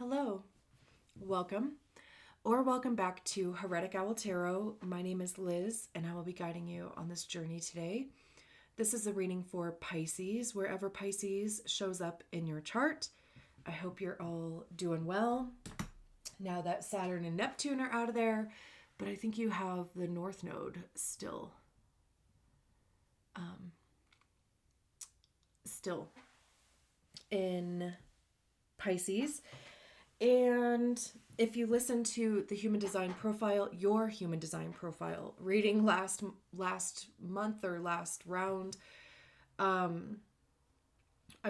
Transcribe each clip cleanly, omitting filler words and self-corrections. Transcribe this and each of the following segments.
Hello, welcome, or welcome back to Heretic Owl Tarot. My name is Liz, and I will be guiding you on this journey today. This is a reading for Pisces, wherever Pisces shows up in your chart. I hope you're all doing well. Now that Saturn and Neptune are out of there, but I think you have the North Node still in Pisces. And if you listen to the human design profile, your human design profile reading last month or last round, I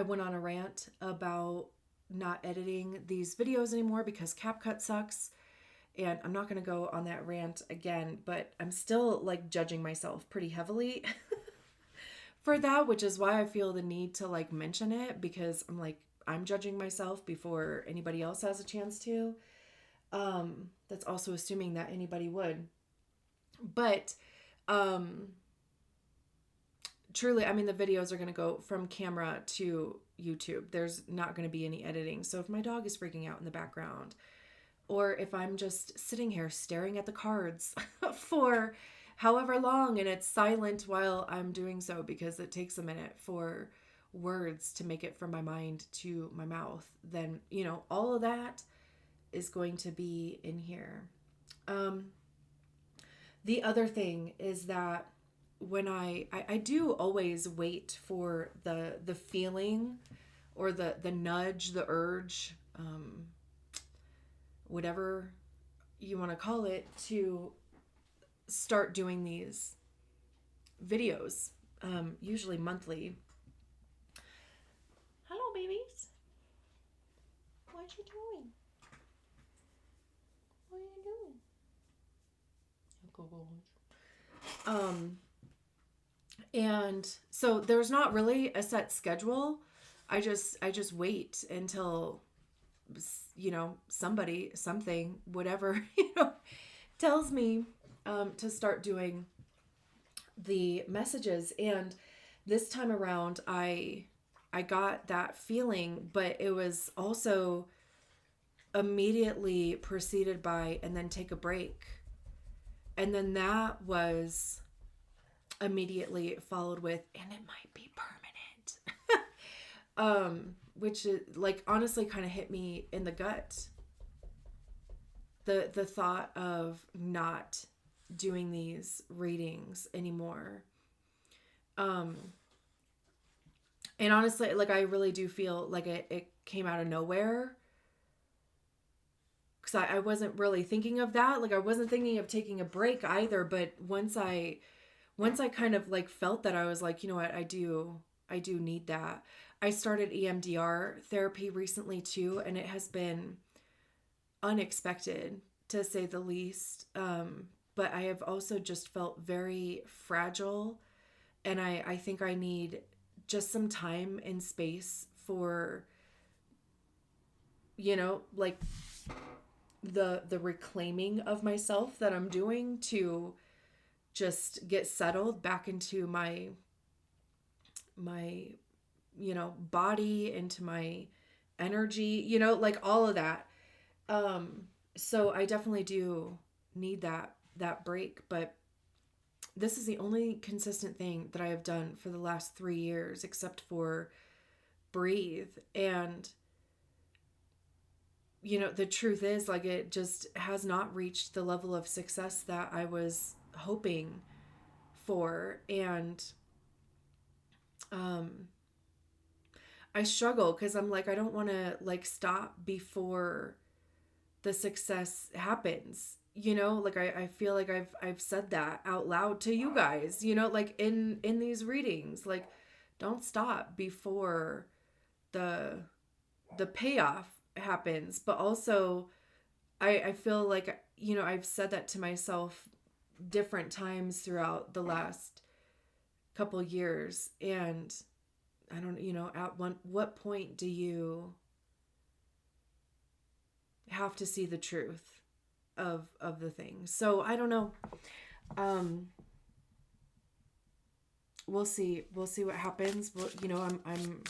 went on a rant about not editing these videos anymore because CapCut sucks. And I'm not going to go on that rant again, but I'm still like judging myself pretty heavily for that, which is why I feel the need to like mention it, because I'm judging myself before anybody else has a chance to. That's also assuming that anybody would. But truly, I mean, the videos are going to go from camera to YouTube. There's not going to be any editing. So if my dog is freaking out in the background, or if I'm just sitting here staring at the cards for however long and it's silent while I'm doing so, because it takes a minute for words to make it from my mind to my mouth, then, all of that is going to be in here. The other thing is that when I do always wait for the feeling or the nudge, the urge, whatever you want to call it, to start doing these videos, usually monthly. Hello, babies. What you doing? What are you doing? And so there's not really a set schedule. I just wait until somebody, something, whatever, tells me to start doing the messages. And this time around, I got that feeling, but it was also immediately preceded by, and then take a break. And then that was immediately followed with, and it might be permanent. Which is like honestly kind of hit me in the gut. The thought of not doing these readings anymore. And honestly, like, I really do feel like it came out of nowhere. Because I wasn't really thinking of that. Like, I wasn't thinking of taking a break either. But once I kind of like felt that, I was like, you know what, I do need that. I started EMDR therapy recently too, and it has been unexpected, to say the least. But I have also just felt very fragile, and I think I need just some time and space for, like the reclaiming of myself that I'm doing, to just get settled back into my body, into my energy, like all of that. So I definitely do need that break, but this is the only consistent thing that I have done for the last 3 years, except for breathe. And the truth is, like, it just has not reached the level of success that I was hoping for. And I struggle because I'm like, I don't want to like stop before the success happens. Like, I feel like I've said that out loud to you guys, like in these readings, like, don't stop before the payoff happens. But also I feel like, I've said that to myself different times throughout the last couple years. And I don't, at what point do you have to see the truth of the thing? So I don't know. We'll see what happens. But I'm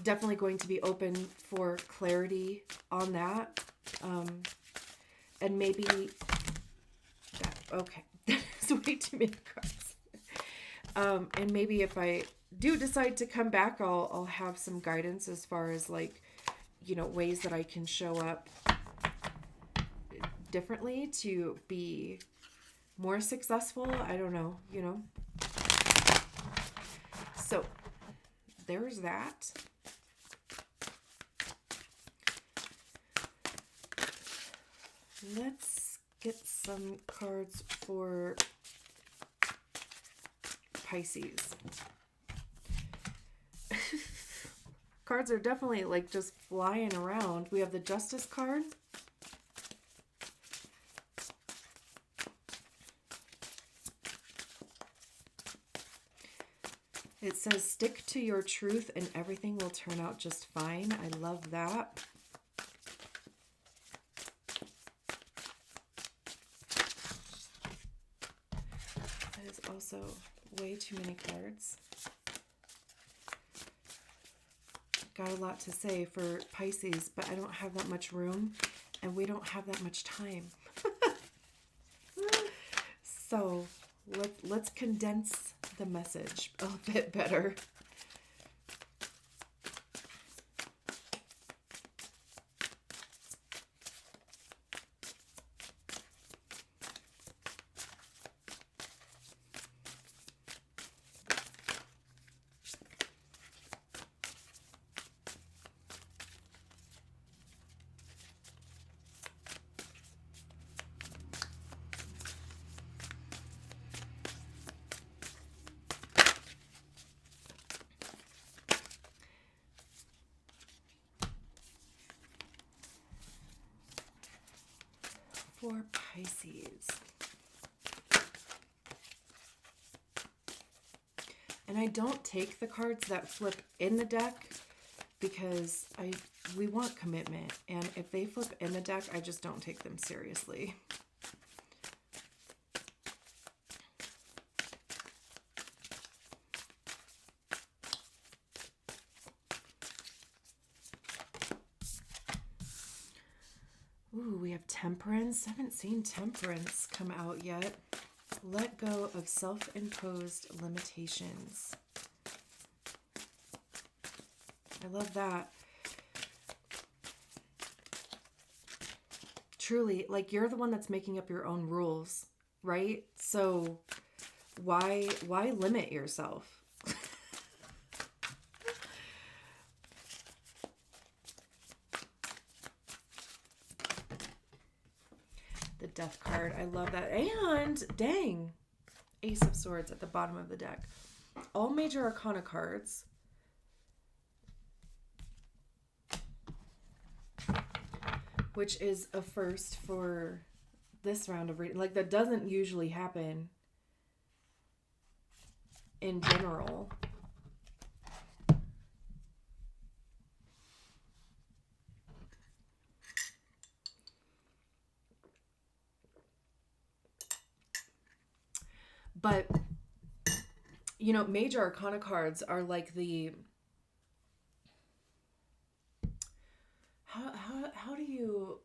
definitely going to be open for clarity on that. And maybe that, okay, that's way too many cards. And maybe if I do decide to come back, I'll have some guidance as far as like, you know, ways that I can show up differently to be more successful. I don't know, you know. So there's that. Let's get some cards for Pisces. Cards are definitely like just flying around. We have the Justice card. It says, stick to your truth and everything will turn out just fine. I love that. That is also way too many cards. Got a lot to say for Pisces, but I don't have that much room and we don't have that much time. So let's condense the message a bit better. For Pisces. And I don't take the cards that flip in the deck because we want commitment. And if they flip in the deck, I just don't take them seriously. Ooh, we have Temperance. I haven't seen Temperance come out yet. Let go of self-imposed limitations. I love that. Truly, like you're the one that's making up your own rules, right? So why limit yourself? The Death card. I love that. And dang, Ace of Swords at the bottom of the deck. All major arcana cards. Which is a first for this round of reading. Like that doesn't usually happen in general. But, you know, major arcana cards are like the... How do you...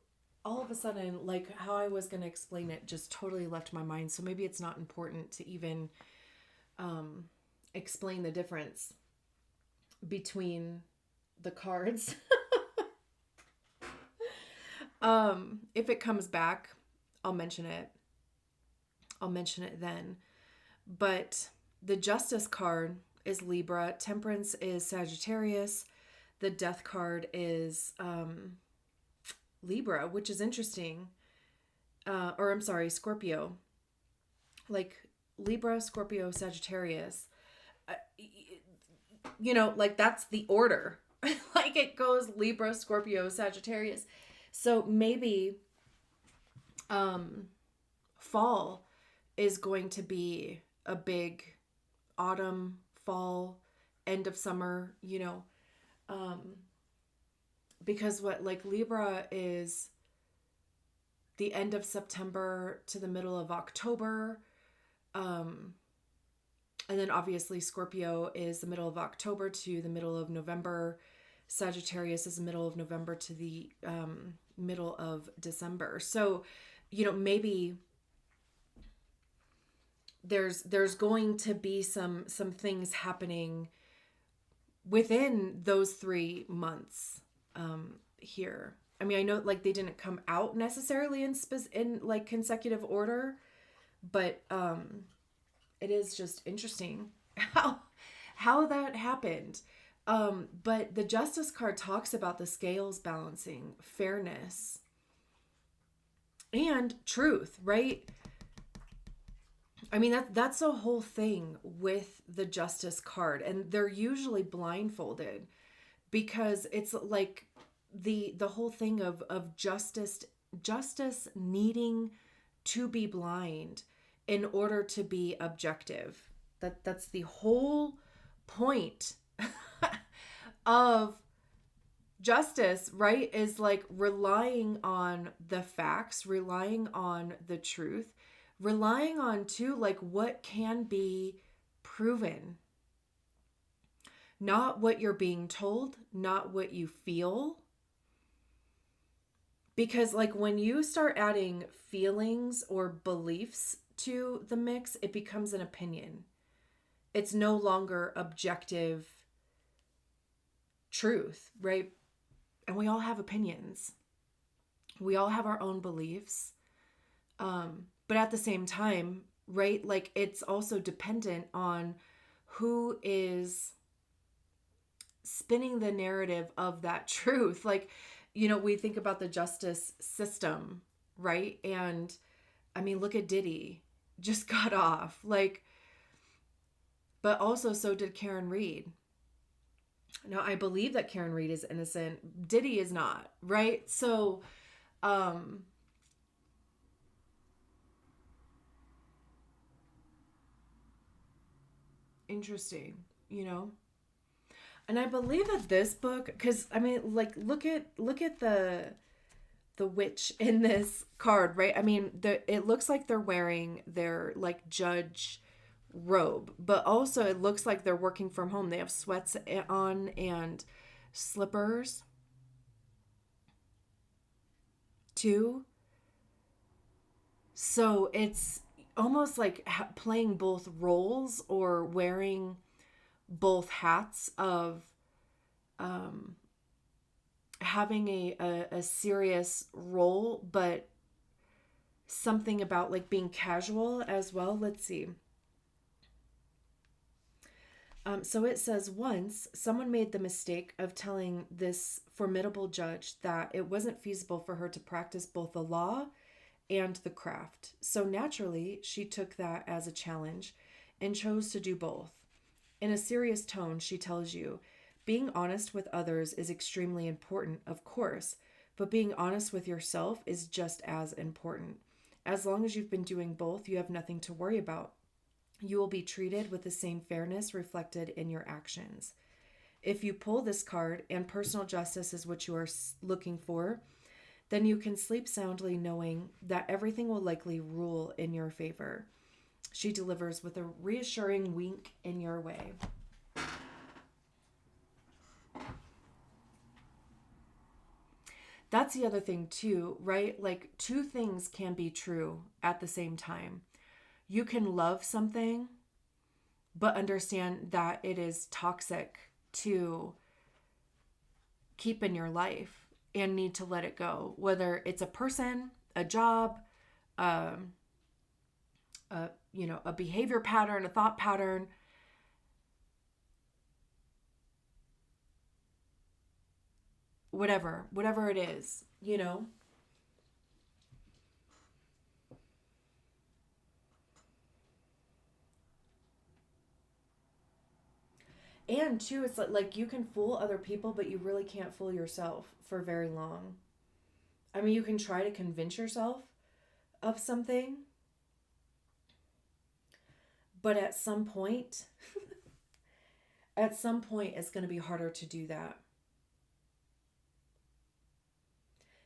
All of a sudden, like how I was going to explain it just totally left my mind. So maybe it's not important to even explain the difference between the cards. If it comes back, I'll mention it. I'll mention it then. But the Justice card is Libra. Temperance is Sagittarius. The Death card is Libra, which is interesting. Or I'm sorry, Scorpio. Like Libra, Scorpio, Sagittarius. You know, like that's the order. Like it goes Libra, Scorpio, Sagittarius. So maybe fall is going to be a big autumn, fall, end of summer, you know, because what like Libra is the end of September to the middle of October. And then obviously Scorpio is the middle of October to the middle of November. Sagittarius is the middle of November to the middle of December. So, you know, maybe there's going to be some things happening within those 3 months here. I mean, I know like they didn't come out necessarily in like consecutive order, but it is just interesting how that happened. But the Justice card talks about the scales balancing, fairness, and truth, right? I mean, that's a whole thing with the Justice card, and they're usually blindfolded because it's like the whole thing of justice needing to be blind in order to be objective. That's the whole point of justice, right? Is like relying on the facts, relying on the truth, relying on too like what can be proven, not what you're being told, not what you feel. Because like when you start adding feelings or beliefs to the mix, it becomes an opinion. It's no longer objective truth, right? And we all have opinions. We all have our own beliefs. But at the same time, right, like it's also dependent on who is spinning the narrative of that truth. Like, you know, we think about the justice system, right? And I mean, look at Diddy, just got off. Like, but also so did Karen Reed. Now, I believe that Karen Reed is innocent. Diddy is not, right? So, interesting, you know? And I believe that this book, because I mean, like, look at the witch in this card, right? I mean, it looks like they're wearing their like judge robe, but also it looks like they're working from home. They have sweats on and slippers too. So it's almost like playing both roles or wearing both hats of um, having a serious role, but something about like being casual as well. Let's see. So it says, once someone made the mistake of telling this formidable judge that it wasn't feasible for her to practice both the law and the craft. So naturally, she took that as a challenge and chose to do both. In a serious tone, she tells you, being honest with others is extremely important, of course, but being honest with yourself is just as important. As long as you've been doing both, you have nothing to worry about. You will be treated with the same fairness reflected in your actions. If you pull this card and personal justice is what you are looking for, then you can sleep soundly knowing that everything will likely rule in your favor. She delivers with a reassuring wink in your way. That's the other thing too, right? Like two things can be true at the same time. You can love something, but understand that it is toxic to keep in your life and need to let it go. Whether it's a person, a job, a behavior pattern, a thought pattern. Whatever it is, you know. And too, it's like you can fool other people, but you really can't fool yourself for very long. I mean, you can try to convince yourself of something, but at some point, it's going to be harder to do that.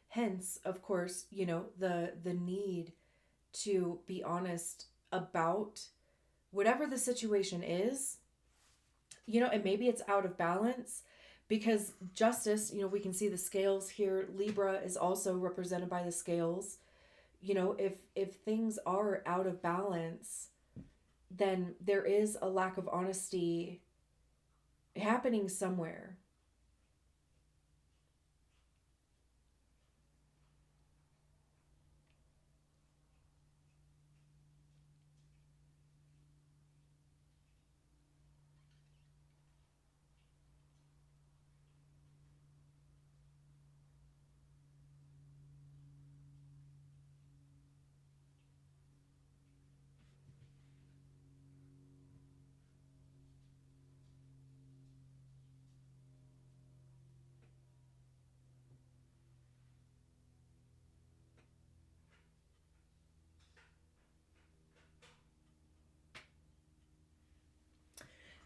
Hence, of course, you know, the need to be honest about whatever the situation is, you know, and maybe it's out of balance because justice, we can see the scales here. Libra is also represented by the scales. If things are out of balance, then there is a lack of honesty happening somewhere.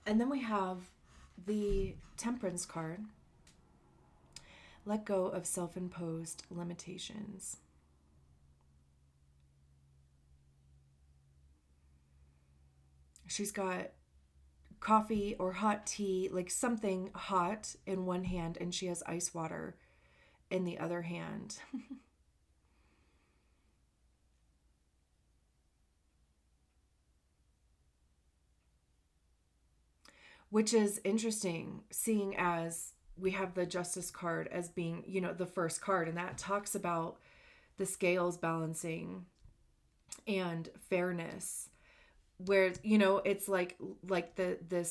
And then we have the Temperance card. Let go of self-imposed limitations. She's got coffee or hot tea, like something hot in one hand, and she has ice water in the other hand. Which is interesting, seeing as we have the Justice card as being, the first card, and that talks about the scales balancing and fairness, where it's like the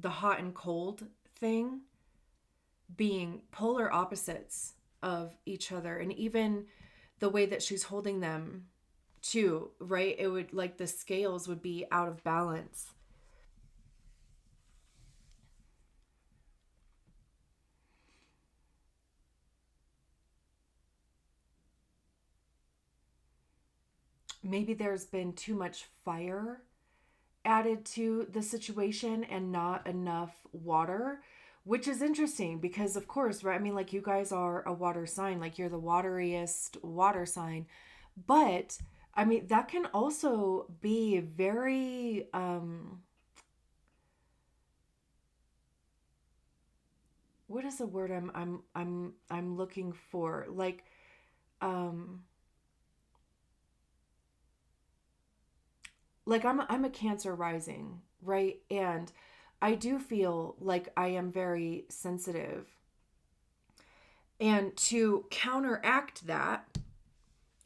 hot and cold thing being polar opposites of each other, and even the way that she's holding them too, right? It would, like, the scales would be out of balance. Maybe there's been too much fire added to the situation and not enough water, which is interesting because, of course, right? I mean, like, you guys are a water sign, like, you're the wateriest water sign. But I mean, that can also be very, what is the word I'm looking for? Um, like I'm a Cancer rising, right? And I do feel like I am very sensitive. And to counteract that,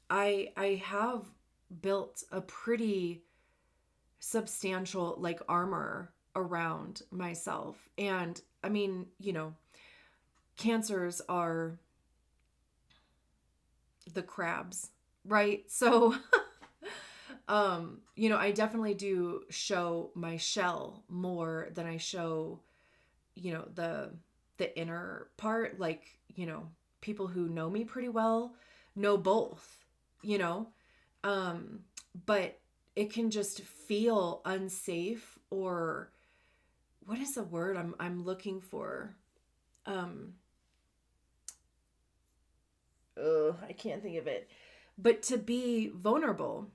I have built a pretty substantial, like, armor around myself. And I mean, cancers are the crabs, right? So I definitely do show my shell more than I show, the inner part. Like, people who know me pretty well know both, you know. Um but it can just feel unsafe, or what is the word I'm looking for? Um I can't think of it. But to be vulnerable,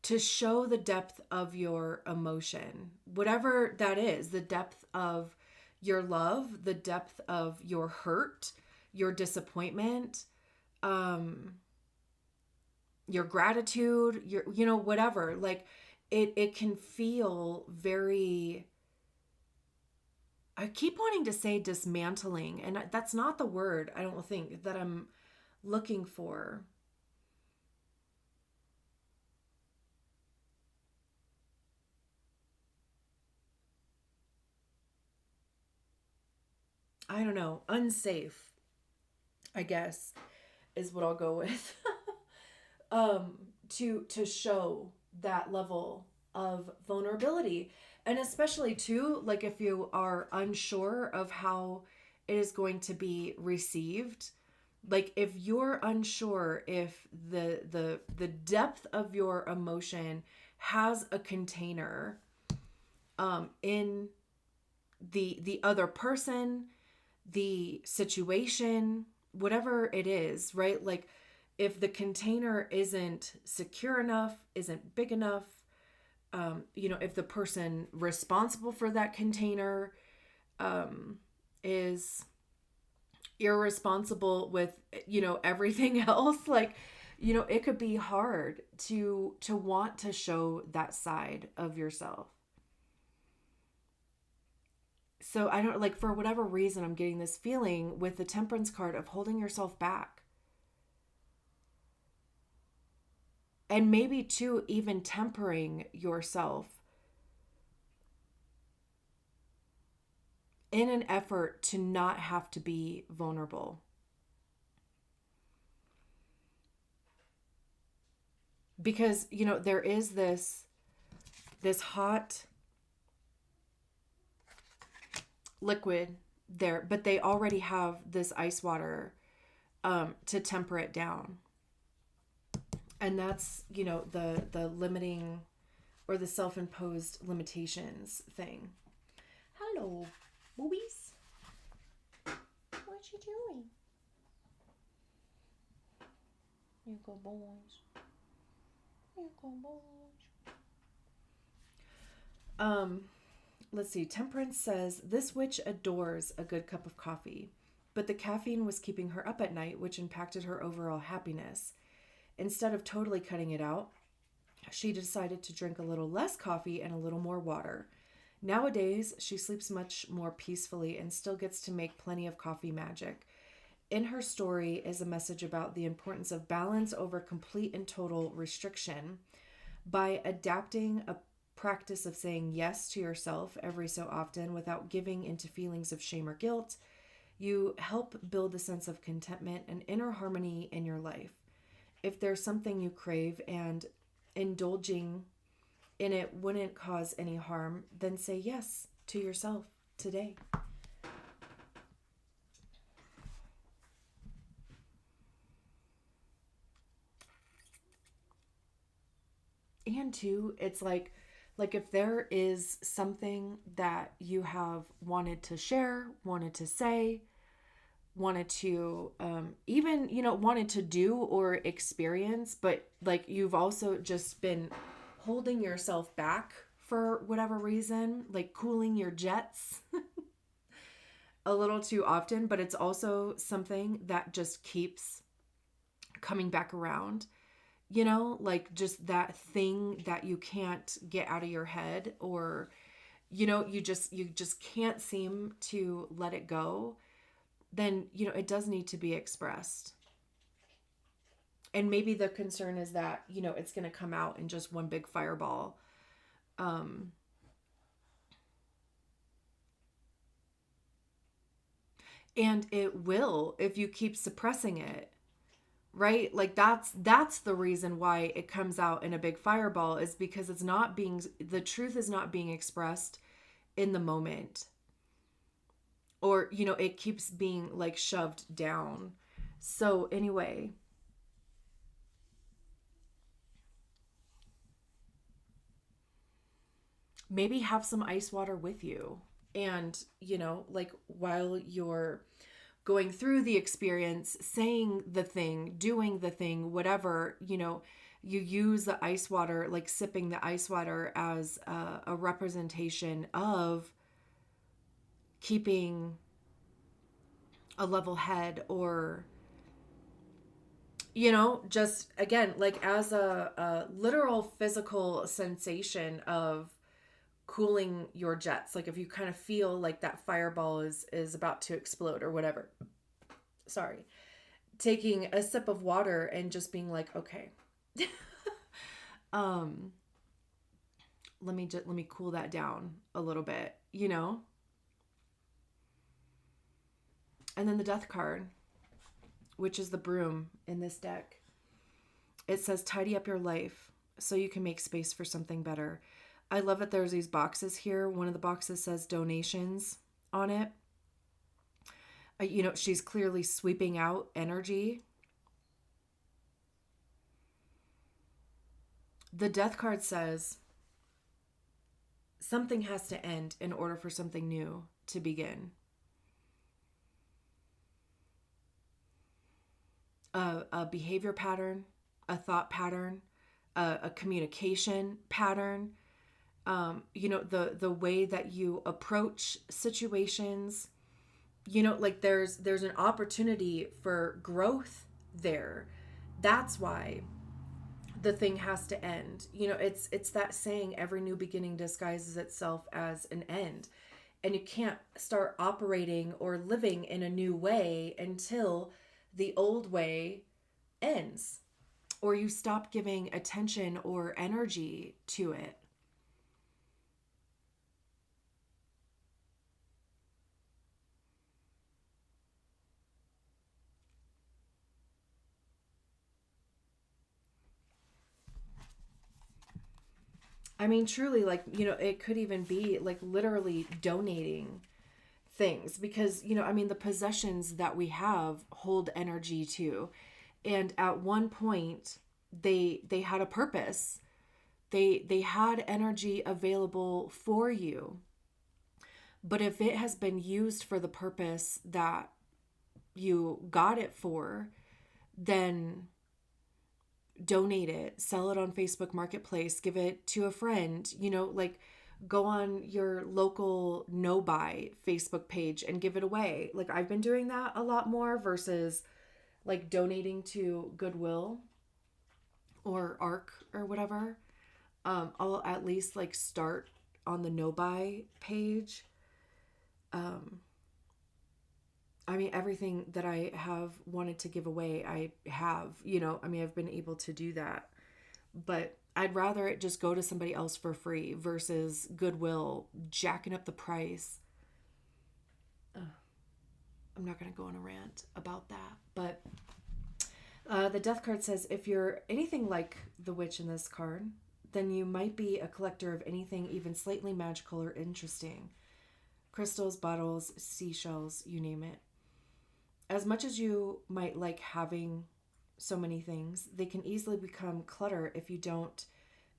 to show the depth of your emotion, whatever that is, the depth of your love, the depth of your hurt, your disappointment, um, your gratitude, your, whatever. Like, it can feel very, I keep wanting to say dismantling, and that's not the word, I don't think, that I'm looking for. I don't know, unsafe, I guess, is what I'll go with. um to show that level of vulnerability, and especially too, like, if you are unsure of how it is going to be received, like, if you're unsure if the depth of your emotion has a container in the other person, the situation, whatever it is, right? Like, if the container isn't secure enough, isn't big enough, if the person responsible for that container is irresponsible with, everything else, like, it could be hard to want to show that side of yourself. So I don't, like, for whatever reason, I'm getting this feeling with the Temperance card of holding yourself back. And maybe too, even tempering yourself in an effort to not have to be vulnerable. Because, there is this hot liquid there, but they already have this ice water to temper it down. And that's, the limiting or the self-imposed limitations thing. Hello, boobies. What you doing? You go boys. You go boys. Let's see. Temperance says, this witch adores a good cup of coffee, but the caffeine was keeping her up at night, which impacted her overall happiness. Instead of totally cutting it out, she decided to drink a little less coffee and a little more water. Nowadays, she sleeps much more peacefully and still gets to make plenty of coffee magic. In her story is a message about the importance of balance over complete and total restriction. By adapting a practice of saying yes to yourself every so often without giving into feelings of shame or guilt, you help build a sense of contentment and inner harmony in your life. If there's something you crave and indulging in it wouldn't cause any harm, then say yes to yourself today. And two, it's like if there is something that you have wanted to share, wanted to say, wanted to even, wanted to do or experience, but like you've also just been holding yourself back for whatever reason, like cooling your jets a little too often, but it's also something that just keeps coming back around, like just that thing that you can't get out of your head, or, you just can't seem to let it go. Then, it does need to be expressed. And maybe the concern is that, it's going to come out in just one big fireball. And it will if you keep suppressing it, right? Like that's the reason why it comes out in a big fireball, is because the truth is not being expressed in the moment. Or, it keeps being like shoved down. So anyway, maybe have some ice water with you. And, like while you're going through the experience, saying the thing, doing the thing, whatever, you use the ice water, like sipping the ice water as a representation of keeping a level head, or, just again, like as a literal physical sensation of cooling your jets. Like if you kind of feel like that fireball is about to explode or whatever. Sorry. Taking a sip of water and just being like, okay. Let me cool that down a little bit, And then the death card, which is the broom in this deck. It says, tidy up your life so you can make space for something better. I love that there's these boxes here. One of the boxes says donations on it. She's clearly sweeping out energy. The death card says something has to end in order for something new to begin. A behavior pattern, a thought pattern, a communication pattern, the way that you approach situations, like there's an opportunity for growth there. That's why the thing has to end. It's that saying, every new beginning disguises itself as an end. And you can't start operating or living in a new way until the old way ends, or you stop giving attention or energy to it. I mean, truly, like, it could even be like literally donating things, because, I mean, the possessions that we have hold energy too. And at one point, they had a purpose. They had energy available for you. But if it has been used for the purpose that you got it for, then donate it, sell it on Facebook Marketplace, give it to a friend, like go on your local no buy Facebook page and give it away. Like, I've been doing that a lot more versus like donating to Goodwill or ARC or whatever. I'll at least like start on the no buy page. Um, I mean, everything that I have wanted to give away, I have, I mean, I've been able to do that. But I'd rather it just go to somebody else for free versus Goodwill jacking up the price. Ugh, I'm not going to go on a rant about that. But the death card says, if you're anything like the witch in this card, then you might be a collector of anything even slightly magical or interesting. Crystals, bottles, seashells, you name it. As much as you might like having so many things, they can easily become clutter if you don't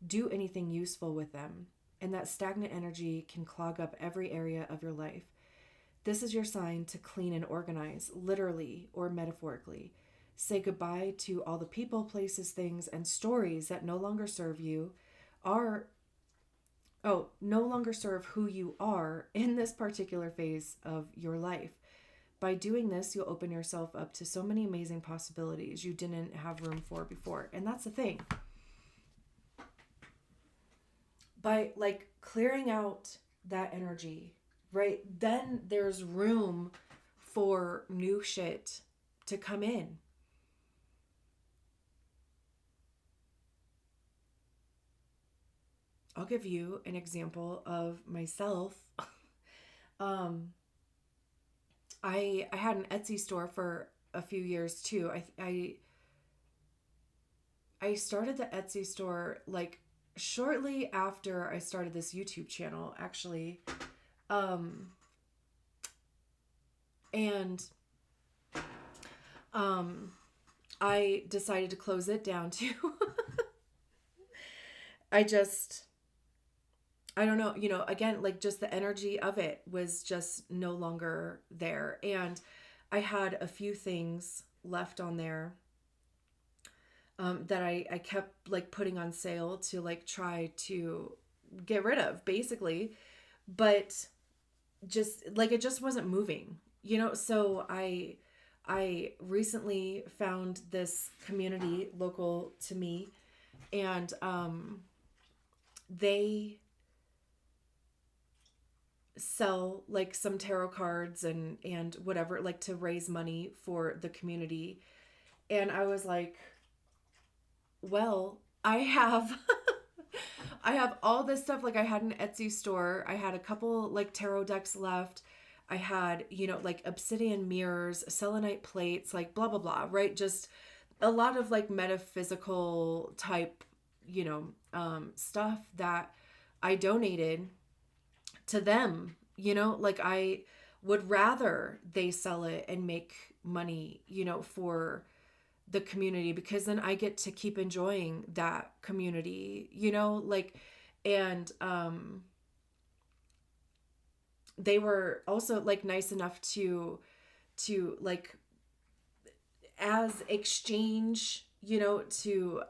do anything useful with them. And that stagnant energy can clog up every area of your life. This is your sign to clean and organize, literally or metaphorically. Say goodbye to all the people, places, things, and stories that no longer serve you, no longer serve who you are in this particular phase of your life. By doing this, you'll open yourself up to so many amazing possibilities you didn't have room for before. And that's the thing. By like clearing out that energy, right? Then there's room for new shit to come in. I'll give you an example of myself. um, I had an Etsy store for a few years too. I started the Etsy store like shortly after I started this YouTube channel, actually. Um, and I decided to close it down too. I just I don't know, again, like just the energy of it was just no longer there. And I had a few things left on there that I kept like putting on sale to like try to get rid of, basically. But just like it just wasn't moving, so I recently found this community local to me, and they sell like some tarot cards and whatever, like to raise money for the community. And I was like, well, I have I have all this stuff. Like, I had an Etsy store, I had a couple like tarot decks left, I had, like obsidian mirrors, selenite plates, like blah blah blah, right? Just a lot of like metaphysical type, stuff that I donated to them. Like, I would rather they sell it and make money, for the community, because then I get to keep enjoying that community, like. And they were also like nice enough to as exchange, to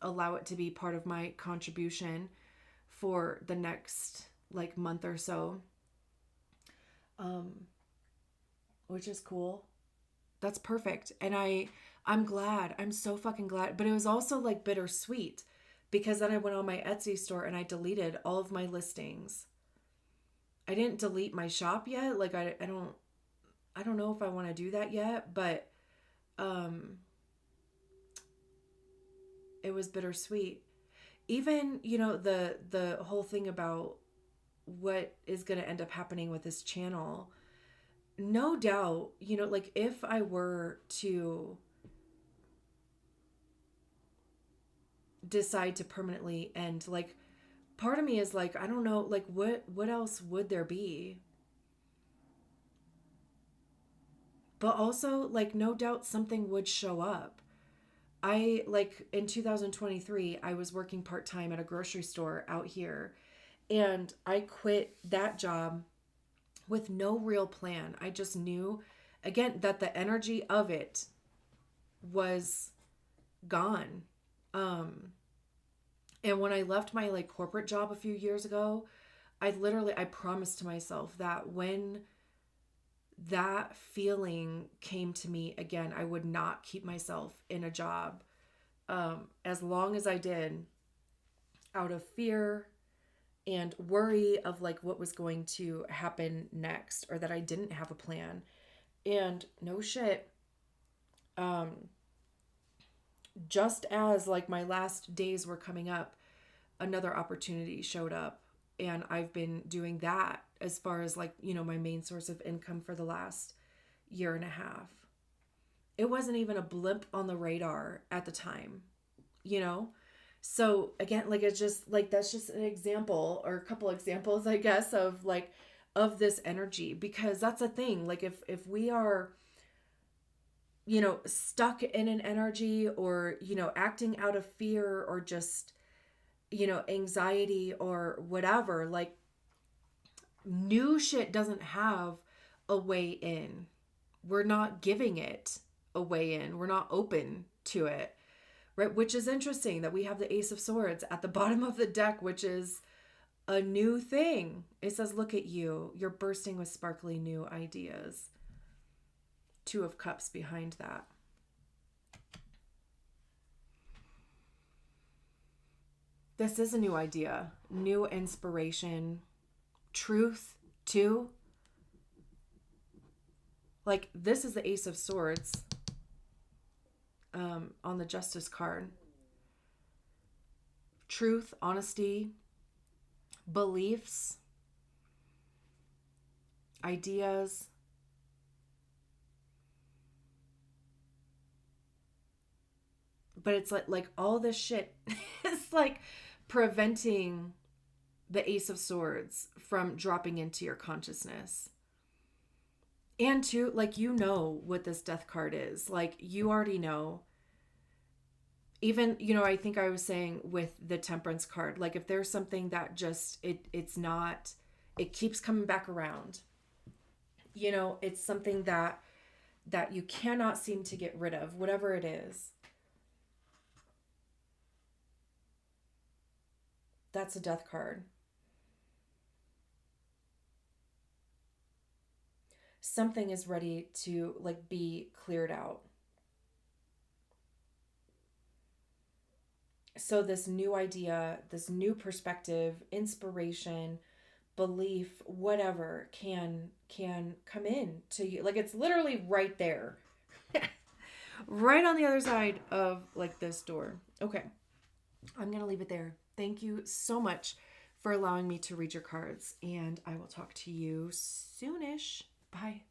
allow it to be part of my contribution for the next like month or so, which is cool. That's perfect. And I'm glad. I'm so fucking glad. But it was also like bittersweet because then I went on my Etsy store and I deleted all of my listings. I didn't delete my shop yet. Like I don't know if I want to do that yet, but it was bittersweet. Even, you know, the whole thing about what is going to end up happening with this channel, no doubt, you know, like if I were to decide to permanently end, like part of me is like, I don't know, like what else would there be? But also like no doubt something would show up. I like in 2023, I was working part-time at a grocery store out here, and I quit that job with no real plan. I just knew again that the energy of it was gone. Um and when I left my like corporate job a few years ago, I promised to myself that when that feeling came to me again, I would not keep myself in a job as long as I did, out of fear and worry of like what was going to happen next, or that I didn't have a plan. And no shit, um, just as like my last days were coming up, another opportunity showed up. And I've been doing that as far as like, you know, my main source of income for the last year and a half. It wasn't even a blip on the radar at the time, you know? So again, like it's just like that's just an example or a couple examples, I guess, of like of this energy, because that's a thing. Like if we are, you know, stuck in an energy, or, you know, acting out of fear, or just, you know, anxiety or whatever, like new shit doesn't have a way in. We're not giving it a way in. We're not open to it. Right? Which is interesting that we have the Ace of Swords at the bottom of the deck, which is a new thing. It says, look at you. You're bursting with sparkly new ideas. Two of Cups behind that. This is a new idea, new inspiration, truth too. Like this is the Ace of Swords on the Justice card. Truth, honesty, beliefs, ideas. But it's like all this shit is like preventing the Ace of Swords from dropping into your consciousness. And to like, you know what this Death card is. Like you already know. Even, you know, I think I was saying with the Temperance card, like if there's something that just it's not, it keeps coming back around. You know, it's something that you cannot seem to get rid of, whatever it is. That's a Death card. Something is ready to like be cleared out. So this new idea, this new perspective, inspiration, belief, whatever can come in to you. Like it's literally right there. Right on the other side of like this door. Okay. I'm going to leave it there. Thank you so much for allowing me to read your cards, and I will talk to you soonish. Bye.